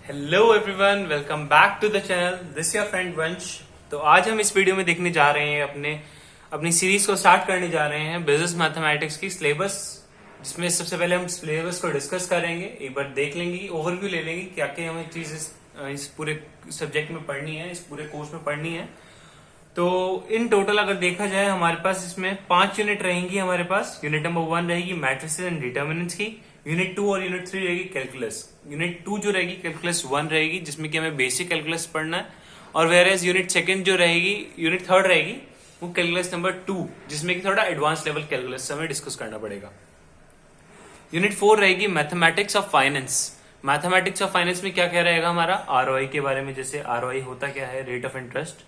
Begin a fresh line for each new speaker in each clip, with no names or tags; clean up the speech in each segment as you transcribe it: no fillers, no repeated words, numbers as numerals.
Hello everyone, welcome back to the channel. This your friend Vansh. तो आज हम इस वीडियो में देखने जा रहे हैं अपनी सीरीज को स्टार्ट करने जा रहे हैं बिजनेस मैथमेटिक्स की सिलेबस, जिसमें सबसे पहले हम सिलेबस को डिस्कस करेंगे, एक बार देख लेंगे, ओवरव्यू ले लेंगे क्या क्या हमें चीज इस पूरे सब्जेक्ट में पढ़नी है, इस पूरे कोर्स में पढ़नी है। तो इन टोटल अगर देखा जाए हमारे पास इसमें 5 यूनिट रहेंगी। हमारे पास यूनिट नंबर 1 रहेगी मैट्रिसेस एंड डिटर्मिनेंट्स की, यूनिट 2 और यूनिट 3 रहेगी कैलकुलस। यूनिट 2 जो रहेगी कैलकुलस 1 रहेगी, जिसमें कि हमें बेसिक कैलकुलस पढ़ना है, और वेयरएज यूनिट 2 जो रहेगी, यूनिट 3 रहेगी, वो कैलकुलस नंबर 2, जिसमें कि थोड़ा एडवांस लेवल कैलकुलस हमें डिस्कस करना पड़ेगा। यूनिट 4 रहेगी mathematics of finance. Mathematics of finance में क्या क्या रहेगा हमारा, आरओआई के बारे में, जैसे आरओआई होता क्या है, रेट ऑफ इंटरेस्ट,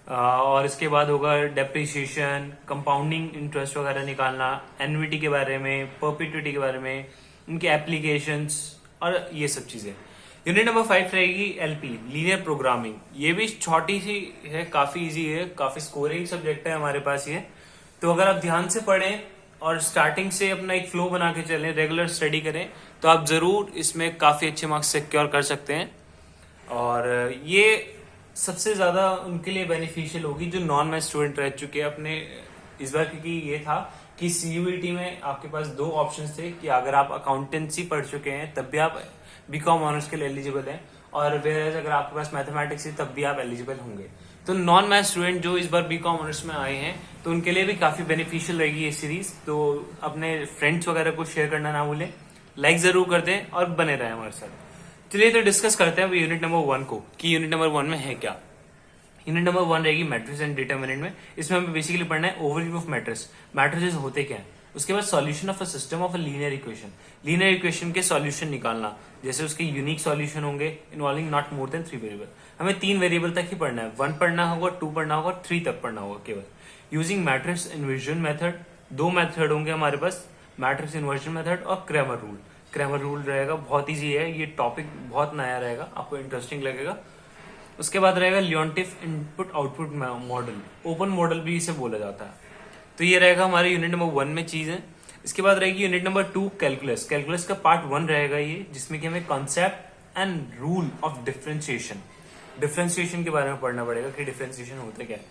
और इसके बाद होगा डेप्रिसिएशन, कंपाउंडिंग इंटरेस्ट वगैरह निकालना, एन्युटी के बारे में, परपेचुइटी के बारे में, उनके एप्लीकेशंस और ये सब चीजें। यूनिट नंबर 5 रहेगी एलपी, लीनियर प्रोग्रामिंग। ये भी छोटी सी है, काफी इजी है, काफी स्कोरिंग सब्जेक्ट है हमारे पास ये। तो अगर आप ध्यान से पढ़ें और स्टार्टिंग से अपना एक फ्लो बना के चलें, रेगुलर स्टडी करें, तो आप जरूर इसमें काफी अच्छे मार्क्स सिक्योर कर सकते हैं। और ये सबसे ज्यादा उनके लिए बेनिफिशियल होगी जो नॉन मैथ स्टूडेंट रह चुके हैं अपने इस बार, क्योंकि ये था कि सीयूईटी में आपके पास 2 ऑप्शंस थे कि अगर आप अकाउंटेंसी पढ़ चुके हैं तब भी आप बीकॉम ऑनर्स के लिए एलिजिबल हैं, और वेयर अगर आपके पास मैथमेटिक्स है तब भी आप एलिजिबल होंगे। तो नॉन मैथ स्टूडेंट जो इस बार बीकॉम ऑनर्स में आए हैं, तो उनके लिए भी काफी बेनिफिशियल रहेगी ये सीरीज। तो अपने फ्रेंड्स वगैरह को शेयर करना ना भूलें, लाइक जरूर कर दें और बने रहें हमारे साथ। चलिए तो डिस्कस करते हैं यूनिट नंबर 1 को, कि यूनिट नंबर 1 में है क्या। यूनिट नंबर 1 रहेगी मैट्रिक्स एंड डिटरमिनेंट में। इसमें हमें बेसिकली पढ़ना है ओवरव्यू ऑफ मैट्रिक्स, मैट्रिसेस होते क्या है, उसके बाद solution of a system of a linear equation, linear equation के सॉल्यूशन निकालना, जैसे उसके यूनिक सॉल्यूशन होंगे involving not more than 3 variable. हमें 3 वेरिएबल तक ही पढ़ना है, 1 पढ़ना होगा, 2 पढ़ना होगा, 3 तक पढ़ना होगा केवल। Using matrix inversion method, 2 method होंगे हमारे पास, मैट्रिक्स इन्वर्जन मेथड और क्रैमर रूल। क्रैमर रूल रहेगा, बहुत ईजी है ये टॉपिक, बहुत नया रहेगा, आपको इंटरेस्टिंग लगेगा। उसके बाद रहेगा Leontief input output model, open model भी इसे बोला जाता है। तो ये रहेगा हमारे यूनिट नंबर 1 में चीजें। इसके बाद रहेगी यूनिट नंबर 2 कैलकुलस। कैलकुलस का पार्ट 1 रहेगा ये, जिसमें कि हमें concept and rule of differentiation, differentiation के बारे में पढ़ना पड़ेगा कि डिफरेंशिएशन होता क्या है।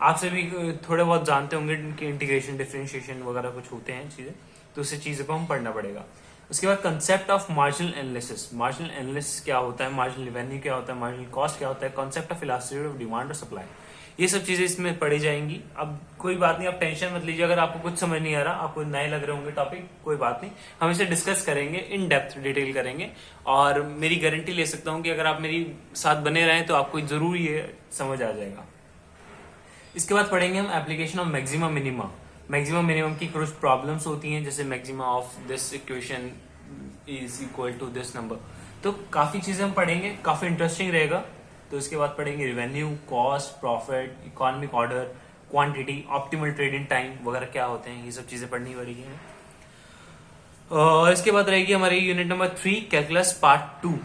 आप सभी थोड़े बहुत जानते होंगे कि इंटीग्रेशन, डिफरेंशिएशन वगैरह कुछ होते हैं चीजें, तो उस चीजों को हम पढ़ना पड़ेगा। उसके बाद concept of marginal analysis, marginal analysis क्या होता है, मार्जिनल रेवेन्यू क्या होता है, मार्जिनल कॉस्ट क्या होता है, concept of elasticity of demand और सप्लाई, ये सब चीजें इसमें पढ़ी जाएंगी। अब कोई बात नहीं, आप टेंशन मत लीजिए अगर आपको कुछ समझ नहीं आ रहा, आपको नए लग रहे होंगे टॉपिक, कोई बात नहीं, हम इसे डिस्कस करेंगे, इन डेप्थ डिटेल करेंगे, और मेरी गारंटी ले सकता हूं कि अगर आप मेरी साथ बने रहें तो आपको जरूर ये समझ आ जाएगा। इसके बाद पढ़ेंगे हम application of maximum minimum. Maximum minimum की कुछ प्रॉब्लम्स होती हैं, जैसे maximum of this equation is equal to this number. तो काफी चीजें हम पढ़ेंगे, काफी इंटरेस्टिंग रहेगा। तो इसके बाद पढ़ेंगे revenue, cost, profit, economic order, quantity, optimal trading time वगैरह क्या होते हैं, ये सब चीजें पढ़नी पड़ेगी हमें। और इसके बाद रहेगी हमारी यूनिट नंबर 3 कैलकुलस पार्ट 2।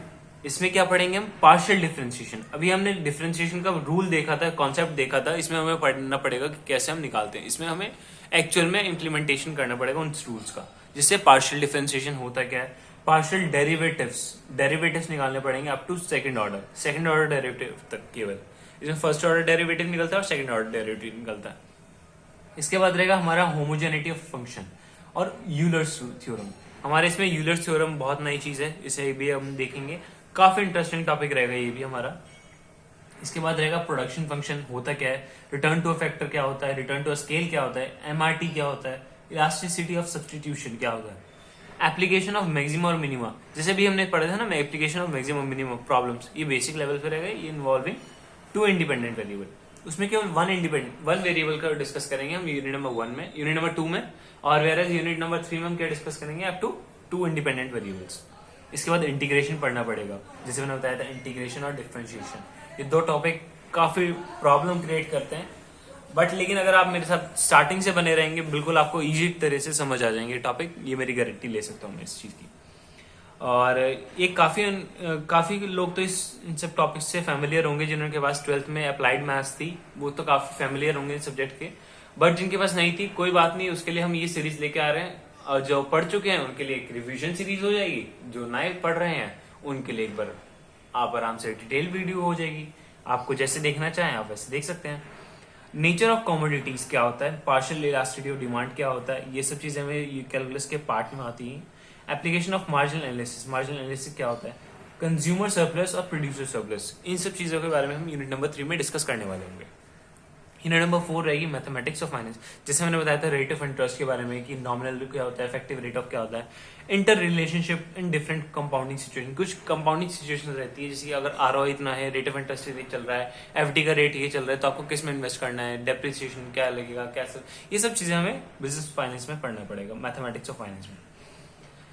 इसमें क्या पढ़ेंगे हम, पार्शियल डिफरेंशिएशन। अभी हमने डिफरेंशिएशन का रूल देखा था, कॉन्सेप्ट देखा था, इसमें हमें पढ़ना पड़ेगा कि कैसे हम निकालते हैं। इसमें हमें एक्चुअल में इम्प्लीमेंटेशन करना पड़ेगा उन रूल्स का, जिससे पार्शियल डिफरेंशिएशन होता क्या है, पार्शियल डेरिवेटिव्स निकालने पड़ेंगे up to second order derivative तक केवल। इसमें फर्स्ट ऑर्डर डेरिवेटिव निकलता है और सेकंड ऑर्डर डेरिवेटिव निकलता है। इसके बाद रहेगा हमारा होमोजेनिटी ऑफ फंक्शन और यूलर्स थ्योरम। हमारे इसमें यूलर्स थ्योरम बहुत नई चीज है, इसे भी हम देखेंगे, काफी इंटरेस्टिंग टॉपिक रहेगा ये भी हमारा। इसके बाद रहेगा प्रोडक्शन फंक्शन होता क्या है, रिटर्न टू अ फैक्टर क्या होता है, रिटर्न टू अ स्केल क्या होता है, एमआरटी क्या होता है, इलास्टिसिटी ऑफ सब्स्टिट्यूशन क्या होता है, एप्लीकेशन ऑफ मैक्सिमम और मिनिमा, जैसे भी हमने पढ़ा था ना, application of maximum minimum problems, ये बेसिक लेवल पे रहेगा, ये इन्वॉल्विंग 2 इंडिपेंडेंट वेरिएबल। उसमें केवल 1 वेरिएबल का डिस्कस करेंगे हम यूनिट नंबर 1 में, यूनिट नंबर 2 में, और वेयर यूनिट नंबर 3 में हम क्या डिस्कस करेंगे, अप टू 2 इंडिपेंडेंट वेरिएबल्स। इसके बाद इंटीग्रेशन पढ़ना पड़ेगा, जैसे मैंने बताया था, इंटीग्रेशन और डिफरेंशिएशन, ये 2 टॉपिक काफी प्रॉब्लम क्रिएट करते हैं, बट लेकिन अगर आप मेरे साथ स्टार्टिंग से बने रहेंगे, बिल्कुल आपको इजी तरह से समझ आ जाएंगे टॉपिक, ये मेरी गारंटी ले सकता हूँ मैं इस चीज की। और ये काफी लोग तो इन सब टॉपिक्स से फैमिलियर होंगे, जिनके पास 12th में अप्लाइड मैथ्स थी, वो तो काफी फैमिलियर होंगे इस सब्जेक्ट के, बट जिनके पास नहीं थी कोई बात नहीं, उसके लिए हम ये सीरीज लेके आ रहे हैं। और जो पढ़ चुके हैं उनके लिए एक रिवीजन सीरीज हो जाएगी, जो नए पढ़ रहे हैं उनके लिए एक बार आप आराम से डिटेल वीडियो हो जाएगी। आपको जैसे देखना चाहें आप वैसे देख सकते हैं। नेचर ऑफ कमोडिटीज क्या होता है, पार्शियल इलास्टिसिटी ऑफ डिमांड क्या होता है, ये सब चीजें हमें ये कैलकुलस के पार्ट में आती हैं। Application of marginal analysis, marginal analysis क्या होता है, कंज्यूमर सरप्लस और प्रोड्यूसर सरप्लस, इन सब चीजों के बारे में हम यूनिट नंबर 3 में डिस्कस करने वाले होंगे। यूनिट नंबर 4 रहेगी मैथमेटिक्स ऑफ फाइनेंस, जैसे मैंने बताया था रेट ऑफ इंटरेस्ट के बारे में कि नॉमिनल क्या होता है, इफेक्टिव रेट ऑफ क्या होता है, inter relationship in different compounding situation, कुछ कंपाउंडिंग सिचुएशन रहती है जैसे कि अगर आरओ इतना है, रेट ऑफ इंटरेस्ट ये चल रहा है, एफडी का रेट ये चल रहा है, तो आपको किस में इन्वेस्ट करना है, डेप्रिसिएशन क्या लगेगा, कैसे, ये सब चीजें हमें बिजनेस फाइनेंस में पढ़ना पड़ेगा, मैथमेटिक्स ऑफ फाइनेंस में।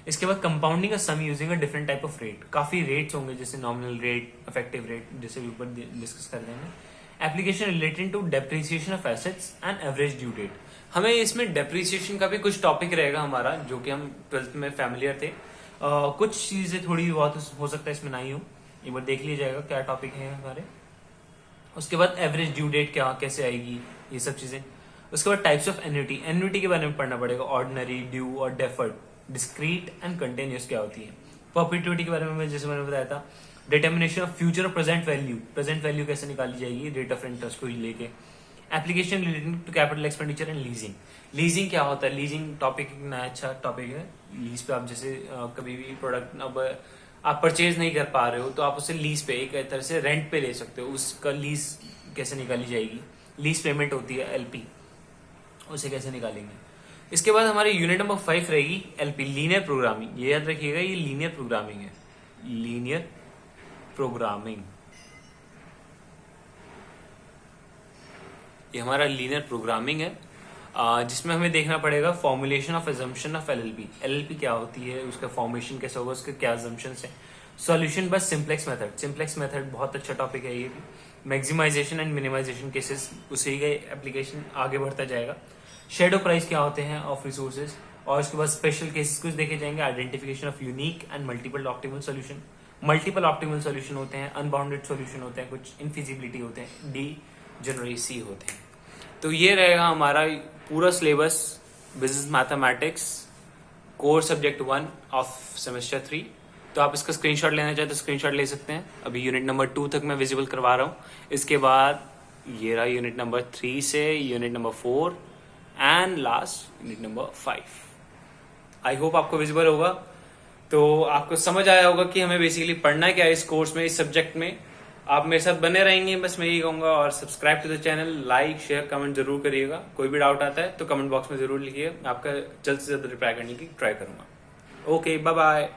इसके बाद compounding sum using a different type of rate, काफी रेट्स होंगे जैसे नॉमिनल रेट, इफेक्टिव रेट, जैसे ऊपर डिस्कस कर देंगे। Application related to depreciation of assets and average due date, हमें इसमें डेप्रिसिएशन का भी कुछ टॉपिक रहेगा हमारा जो कि हम 12th में फैमिलियर थे। कुछ चीजें थोड़ी बहुत हो सकता है इसमें नहीं हो, एक बार देख लिया जाएगा क्या टॉपिक है हमारे। उसके बाद एवरेज ड्यू डेट क्या कैसे आएगी, ये सब चीजें। उसके बाद टाइप्स ऑफ एन्युटी, एन्युटी के बारे में पढ़ना पड़ेगा, ऑर्डिनरी, ड्यू और डेफर्ड, डिस्क्रीट एंड कंटिन्यूस क्या होती है। परपेचुइटी के बारे में जैसे मैंने बताया था, डिटर्मिनेशन ऑफ फ्यूचर और प्रेजेंट वैल्यू कैसे निकाली जाएगी रेट ऑफ इंटरेस्ट को लेके। Application relating to capital expenditure and leasing, leasing क्या होता है, लीजिंग टॉपिक नया अच्छा टॉपिक है। लीज पे आप जैसे कभी भी प्रोडक्ट अब आप परचेज नहीं कर पा रहे हो तो आप उसे लीज पे एक तरह से रेंट पे ले सकते हो, उसका लीज कैसे निकाली जाएगी, लीज पेमेंट होती है एलपी, उसे कैसे निकालेंगे। इसके बाद हमारी यूनिट नंबर 5 रहेगी एलपी, लीनियर प्रोग्रामिंग, ये याद रखिएगा ये लीनियर प्रोग्रामिंग है, लीनियर प्रोग्रामिंग, ये हमारा लीनियर प्रोग्रामिंग है जिसमें हमें देखना पड़ेगा formulation of assumption of LLP, LLP क्या होती है, उसका फॉर्मेशन कैसे होगा, उसके क्या अजम्पशंस है। सॉल्यूशन बस सिंप्लेक्स मेथड, सिंप्लेक्स मेथड बहुत अच्छा टॉपिक है ये भी। मैक्सिमाइजेशन एंड मिनिमाइजेशन केसेस, उसी का एप्लीकेशन आगे बढ़ता जाएगा। शेडो प्राइस क्या होते हैं ऑफ रिसोर्सेज, और उसके बाद स्पेशल केसेस कुछ देखे जाएंगे, identification of unique and multiple optimal solution, multiple optimal solution होते हैं, अनबाउंडेड सॉल्यूशन होते हैं, कुछ इनफिजिबिलिटी होते हैं, डीजेनरेसी होते हैं। तो ये रहेगा हमारा पूरा syllabus business mathematics core subject 1 of semester 3। तो आप इसका स्क्रीनशॉट लेना चाहे तो स्क्रीनशॉट ले सकते हैं। अभी यूनिट नंबर 2 तक मैं विजिबल करवा रहा हूँ, इसके बाद ये रहा यूनिट नंबर 3 से unit number 4 and last unit number 5। I hope आपको विजिबल होगा, तो आपको समझ आया होगा कि हमें बेसिकली पढ़ना क्या है इस कोर्स में, इस सब्जेक्ट में। आप मेरे साथ बने रहेंगे, बस मैं यही कहूंगा, और subscribe to the channel, like share comment जरूर करिएगा। कोई भी डाउट आता है तो कमेंट बॉक्स में जरूर लिखिए, आपका जल्द से जल्द रिप्लाई करने की ट्राई करूंगा। Okay, bye bye.